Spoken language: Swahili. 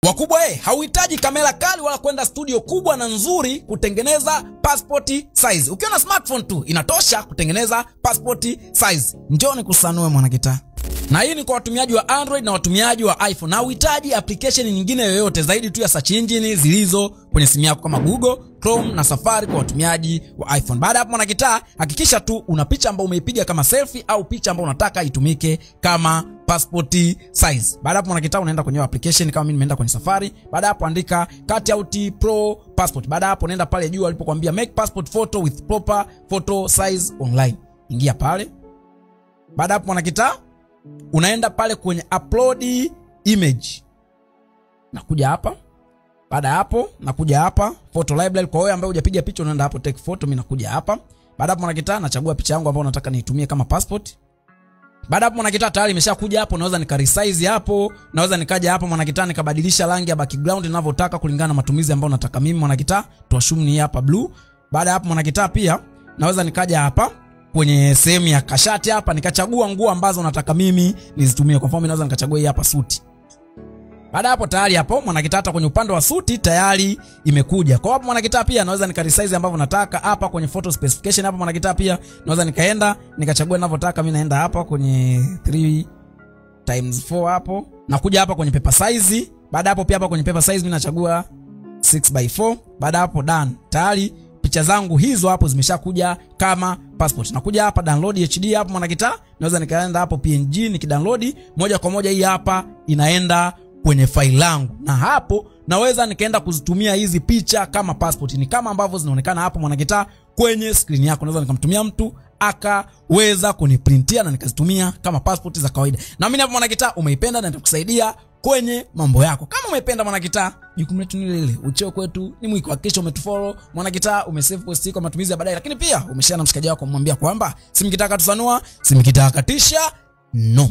Wakubwa hauhitaji kamera kali wala kwenda studio kubwa na nzuri kutengeneza passport size. Ukiwa na smartphone tu inatosha kutengeneza passport size. Njoo nikusanue mwanakitaa. Na hii ni kwa watumiaji wa Android na watumiaji wa iPhone. Na uhitaji application nyingine yoyote zaidi tu ya search engine zilizo kwenye simu yako kama Google, Chrome na Safari kwa watumiaji wa iPhone. Baada hapo mwanakitaa, hakikisha tu una picha ambayo umeipiga kama selfie au picha ambayo unataka itumike kama passport size. Baada hapo mwanakitaa unaenda kwenye application kama mimi nimeenda kwenye Safari. Baada hapo andika Cutout Pro Passport. Baada hapo nenda pale juu alipokuambia make passport photo with proper photo size online. Ingia pale. Baada hapo mwanakitaa unaenda pale kwenye upload image. Nakuja hapa. Baada hapo nakuja hapa photo library. Kwa wewe ambaye hujapiga picha unaenda hapo take photo, mimi nakuja hapa. Baada hapo mwanakitaa nachagua picha yangu ambayo nataka niitumie kama passport. Baada hapo mwanakitaa tayari imeshakuja hapo, naweza nikaresize hapo, naweza nikaja hapo mwanakitaa nikabadilisha rangi ya background ninavyotaka kulingana na matumizi ambayo nataka mimi mwanakitaa. Tuashumu ni hapa blue. Baada hapo mwanakitaa pia naweza nikaja hapa kwenye sehemu ya kashati hapa nikachagua nguo ambazo nataka mimi nizitumie. Kwa mfano naweza nikachagua hii hapa suti. Baada hapo tayari hapo mwanakitaa hata kwenye upande wa suti tayari imekuja. Kwa hapo mwanakitaa pia naweza nikaresize ambavyo nataka hapa kwenye photo specification. Hapa mwanakitaa pia naweza nikaenda nikachagua ninavyotaka. Mimi naenda hapa kwenye 3x4 hapo. Nakuja hapa kwenye paper size. Baada hapo pia hapa kwenye paper size mimi nachagua 6x4. Baada hapo done. Tayari picha zangu hizo hapo zimeshakuja kama passport. Nakuja hapa download HD hapo mwanakitaa. Naweza nikaenda hapo PNG nikidownload moja kwa moja hii hapa inaenda kwenye file langu. Na hapo naweza nikaenda kuzitumia hizi picha kama passport. Ni kama ambavyo zinaonekana hapo mwanakitaa kwenye screen yako. Naweza nikamtumia mtu akaweza kuniprintia na nikazitumia kama passport za kawaida. Na mimi hapo mwanakitaa umeipenda na nitakusaidia kwenye mambo yako. Kama umependa mwanakitaa, jukumu letu ni lile. Ucheo kwetu ni mwiko. Hakikisha umetufollow mwanakitaa, umesave post kwa matumizi ya baadaye. Lakini pia umeshare na mshikaji wako kumwambia kwamba simkitaka tusanua, simkitaka tisha no.